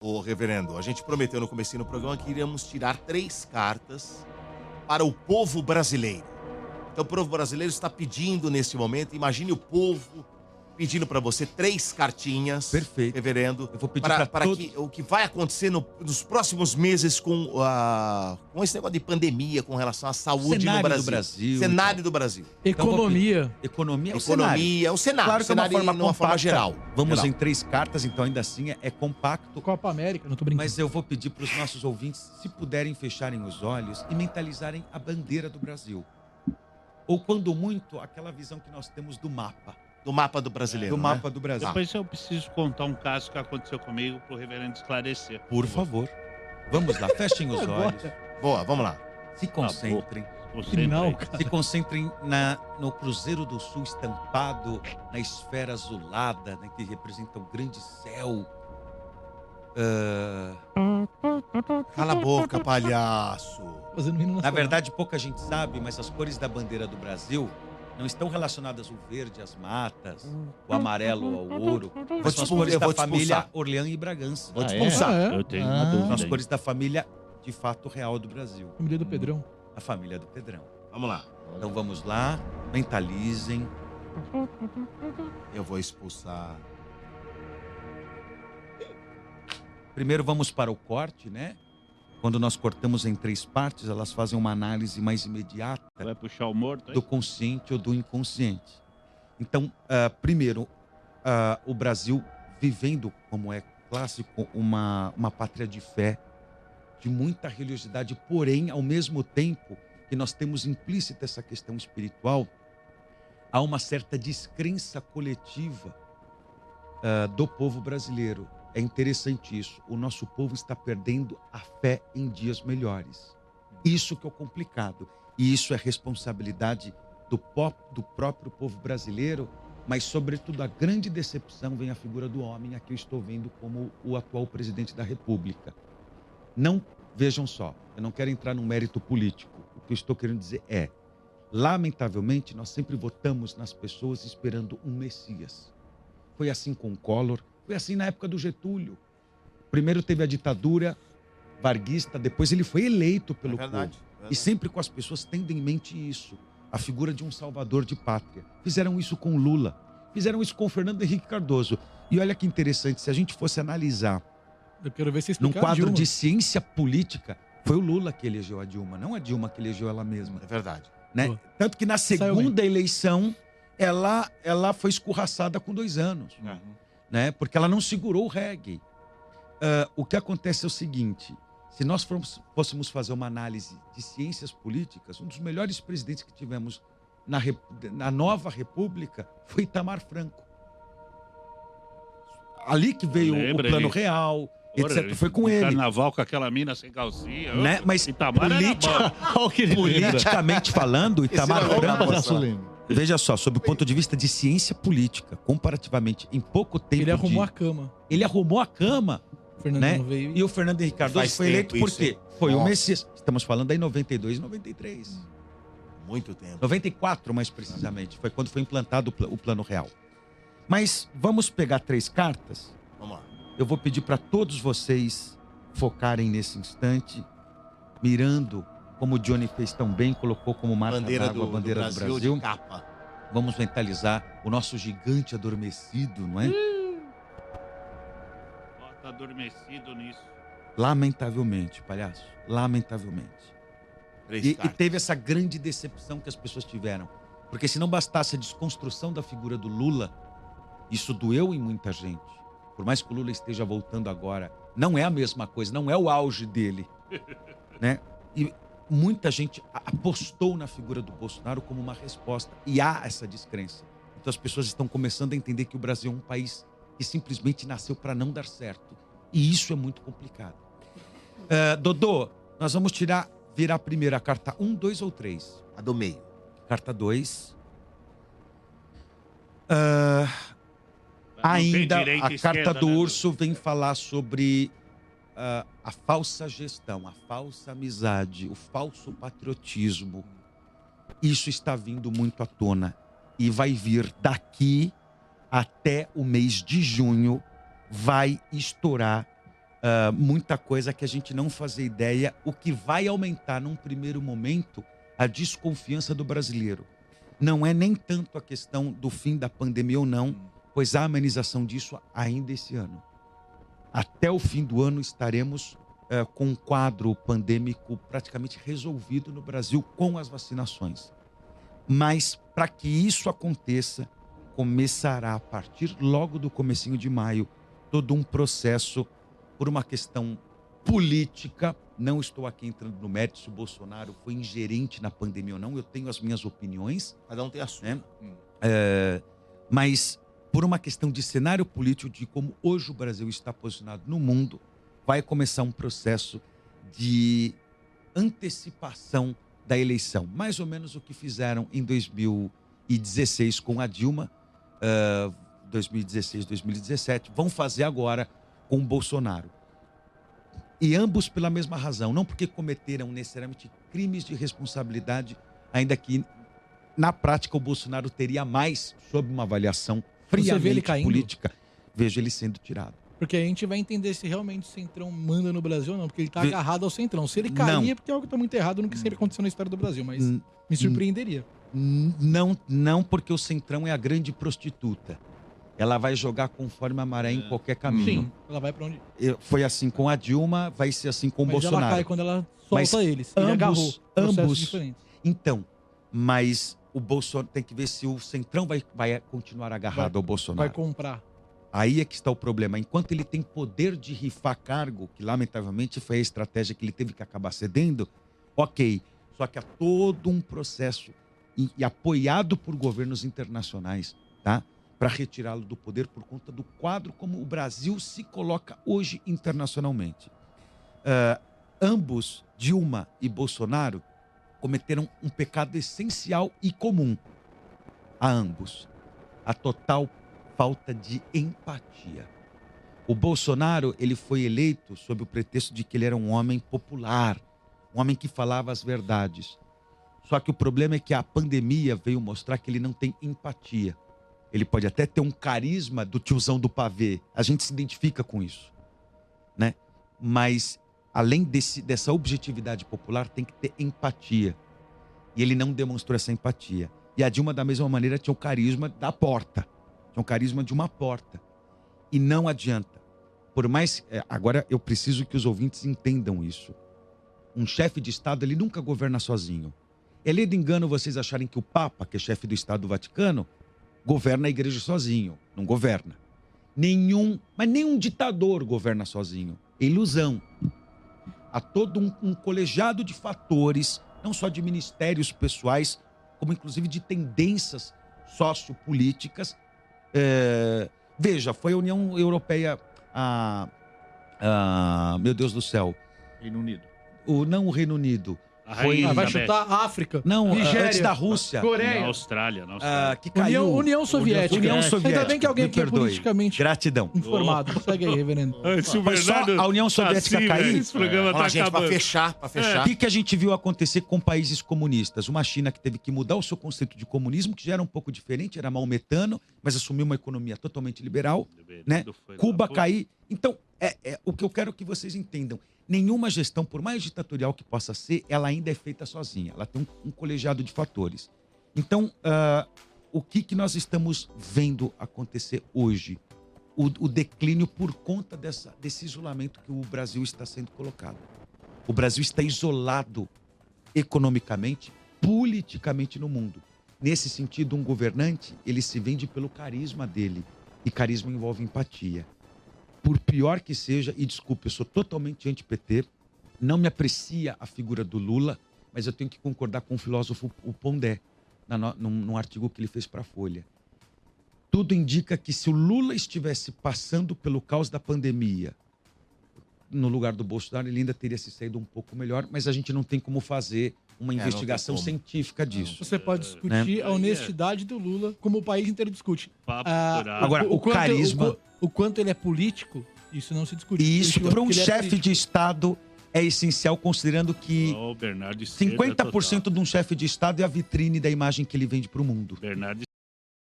Ô, reverendo, a gente prometeu no comecinho do programa que iríamos tirar 3 cartas para o povo brasileiro. Então o povo brasileiro está pedindo nesse momento, imagine o povo pedindo para você 3 cartinhas, Perfeito. reverendo, Eu vou pedir para para todos. que o que vai acontecer nos próximos meses com esse negócio de pandemia, com relação à saúde no Cenário Brasil. do Brasil, Cenário do Brasil. Economia. Economia é o cenário. Economia, o cenário. Claro que é uma forma numa forma compacta. geral. Vamos Geral. em 3 cartas, então ainda assim é compacto. Copa América, não tô brincando. Mas eu vou pedir para os nossos ouvintes, se puderem fecharem os olhos e mentalizarem a bandeira do Brasil. Ou, quando muito, aquela visão que nós temos do mapa. Do mapa do brasileiro, Do né? mapa do Brasil. Depois eu preciso contar um caso que aconteceu comigo pro reverendo esclarecer. Por favor. Vamos lá, fechem os olhos. Boa, vamos lá. Se concentrem. Criminal, cara. Se concentrem no Cruzeiro do Sul estampado, na esfera azulada, né, que representa o grande céu. Cala a boca, palhaço. Fazendo hino Na nacional. verdade, pouca gente sabe, mas as cores da bandeira do Brasil não estão relacionadas ao verde, às matas, o amarelo ao ouro. Mas são as cores eu da vou te família expulsar. Orleans e Bragança. Vou te expulsar. Eu tenho uma São dúvida as aí. cores da família, de fato, real do Brasil. Família do Pedrão. A família do Pedrão. Vamos lá. Então vamos lá, mentalizem. Eu vou expulsar. Primeiro vamos para o corte, né? Quando nós cortamos em 3 partes, elas fazem uma análise mais imediata Vai puxar o morto aí? do consciente ou do inconsciente. Então, primeiro, o Brasil vivendo, como é clássico, uma pátria de fé, de muita religiosidade, porém, ao mesmo tempo que nós temos implícita essa questão espiritual, há uma certa descrença coletiva do povo brasileiro. É interessante isso. O nosso povo está perdendo a fé em dias melhores. Isso que é o complicado. E isso é responsabilidade do próprio povo brasileiro, mas, sobretudo, a grande decepção vem a figura do homem, a que eu estou vendo como o atual presidente da República. Não, vejam só, eu não quero entrar num mérito político. O que eu estou querendo dizer é, lamentavelmente, nós sempre votamos nas pessoas esperando um Messias. Foi assim com o Collor, foi assim na época do Getúlio. Primeiro teve a ditadura varguista, depois ele foi eleito pelo verdade, povo. verdade. E sempre com as pessoas tendo em mente isso, a figura de um salvador de pátria. Fizeram isso com Lula, fizeram isso com o Fernando Henrique Cardoso. E olha que interessante, se a gente fosse analisar Eu quero ver você num explicar a quadro Dilma. de ciência política, foi o Lula que elegeu a Dilma, não a Dilma que elegeu ela mesma. É verdade. Né? Boa. Tanto que na Saiu bem. segunda eleição, ela foi escorraçada com 2 anos. Né? Porque ela não segurou o reggae. O que acontece é o seguinte, se nós fôssemos fazer uma análise de ciências políticas, um dos melhores presidentes que tivemos na nova república foi Itamar Franco. Ali que veio o Lembra, plano ele- real, Porra, etc. Foi com no ele. Carnaval com aquela mina sem calcinha. Né? Mas Itamar era bom. politicamente falando, Itamar Esse não é Franco, moça. veja só, sob o ponto de vista de ciência política, comparativamente, em pouco tempo Ele arrumou a de... cama. Ele arrumou a cama, O Fernando né? não veio. E o Fernando Henrique Cardoso Faz foi eleito tempo por isso, quê? hein? Foi o Nossa. Messias. Estamos falando aí 92 e 93. Muito tempo. 94, mais precisamente. Foi quando foi implantado o Plano Real. Mas vamos pegar 3 cartas. Vamos lá. Eu vou pedir para todos vocês focarem nesse instante, mirando, como o Johnny fez tão bem, colocou como marca d'água a bandeira do Brasil. de capa. Vamos mentalizar o nosso gigante adormecido, não é? Tá adormecido nisso. Lamentavelmente, palhaço. Lamentavelmente. 3 E cartas. teve essa grande decepção que as pessoas tiveram. Porque se não bastasse a desconstrução da figura do Lula, isso doeu em muita gente. Por mais que o Lula esteja voltando agora, não é a mesma coisa, não é o auge dele. Né? E muita gente apostou na figura do Bolsonaro como uma resposta. E há essa descrença. Então as pessoas estão começando a entender que o Brasil é um país que simplesmente nasceu para não dar certo. E isso é muito complicado. Dodô, nós vamos virar primeiro a carta 1, 2 ou 3? A do meio. Carta 2. Não tem Ainda direita a e carta esquerda, do né, urso vem falar sobre a falsa gestão, a falsa amizade, o falso patriotismo. Isso está vindo muito à tona e vai vir daqui até o mês de junho, vai estourar muita coisa que a gente não fazia ideia, o que vai aumentar num primeiro momento a desconfiança do brasileiro. Não é nem tanto a questão do fim da pandemia ou não, pois há amenização disso ainda esse ano. Até o fim do ano estaremos com um quadro pandêmico praticamente resolvido no Brasil com as vacinações. Mas para que isso aconteça, começará a partir logo do comecinho de maio todo um processo por uma questão política. Não estou aqui entrando no mérito se o Bolsonaro foi ingerente na pandemia ou não, eu tenho as minhas opiniões. Cada um tem a sua. Né? Mas por uma questão de cenário político, de como hoje o Brasil está posicionado no mundo, vai começar um processo de antecipação da eleição. Mais ou menos o que fizeram em 2016 com a Dilma, 2016, 2017, vão fazer agora com o Bolsonaro. E ambos pela mesma razão, não porque cometeram necessariamente crimes de responsabilidade, ainda que na prática o Bolsonaro teria mais sob uma avaliação friamente política. Vejo ele sendo tirado. Porque a gente vai entender se realmente o Centrão manda no Brasil ou não, porque ele tá agarrado ao Centrão. Se ele cair, é porque algo tá muito errado no que sempre aconteceu na história do Brasil, mas me surpreenderia. Não, porque o Centrão é a grande prostituta. Ela vai jogar conforme a maré em qualquer caminho. Sim, ela vai pra onde... Foi assim com a Dilma, vai ser assim com o Bolsonaro. Ela cai quando ela solta eles. Ele agarrou processos diferentes. Então, mas o Bolsonaro tem que ver se o Centrão vai continuar agarrado ao Bolsonaro. Vai comprar. Aí é que está o problema. Enquanto ele tem poder de rifar cargo, que lamentavelmente foi a estratégia que ele teve que acabar cedendo, ok. Só que há todo um processo e apoiado por governos internacionais, tá? Para retirá-lo do poder por conta do quadro como o Brasil se coloca hoje internacionalmente. Ambos, Dilma e Bolsonaro, cometeram um pecado essencial e comum a ambos. A total falta de empatia. O Bolsonaro, ele foi eleito sob o pretexto de que ele era um homem popular, um homem que falava as verdades. Só que o problema é que a pandemia veio mostrar que ele não tem empatia. Ele pode até ter um carisma do tiozão do pavê. A gente se identifica com isso, né? Mas, além dessa objetividade popular, tem que ter empatia. E ele não demonstrou essa empatia. E a Dilma, da mesma maneira, tinha o carisma da porta. Tinha o carisma de uma porta. E não adianta. Por mais... agora, eu preciso que os ouvintes entendam isso. Um chefe de Estado, ele nunca governa sozinho. É lei do engano vocês acharem que o Papa, que é chefe do Estado do Vaticano, governa a igreja sozinho. Não governa. Mas nenhum ditador governa sozinho. É ilusão. Há todo um colegiado de fatores, não só de ministérios pessoais, como inclusive de tendências sociopolíticas. Veja, foi a União Europeia, meu Deus do céu. Reino Unido. Não o Reino Unido. Vai chutar a África. Não, Nigéria, antes da Rússia. Coreia. Na Austrália. Que caiu. União Soviética. União Soviética. Ainda bem que alguém aqui é politicamente gratidão informado. Segue aí, reverendo. Mas só a União Soviética cair. Esse programa tá gente, acabando. pra fechar. O que a gente viu acontecer com países comunistas? Uma China que teve que mudar o seu conceito de comunismo, que já era um pouco diferente, era maometano, mas assumiu uma economia totalmente liberal, né? Cuba cair. Então, o que eu quero que vocês entendam. Nenhuma gestão, por mais ditatorial que possa ser, ela ainda é feita sozinha. Ela tem um colegiado de fatores. Então, o que nós estamos vendo acontecer hoje? O declínio por conta desse isolamento que o Brasil está sendo colocado. O Brasil está isolado economicamente, politicamente no mundo. Nesse sentido, um governante, ele se vende pelo carisma dele. E carisma envolve empatia. Por pior que seja, e desculpe, eu sou totalmente anti-PT, não me aprecia a figura do Lula, mas eu tenho que concordar com o filósofo o Pondé, num artigo que ele fez para a Folha. Tudo indica que se o Lula estivesse passando pelo caos da pandemia, no lugar do Bolsonaro, ele ainda teria se saído um pouco melhor, mas a gente não tem como fazer uma investigação científica disso. Você pode discutir a honestidade do Lula, como o país inteiro discute. Agora, o carisma... O quanto ele é político, isso não se discute. E isso, para um chefe de Estado, é essencial, considerando que 50% de um chefe de Estado é a vitrine da imagem que ele vende para o mundo. Bernardo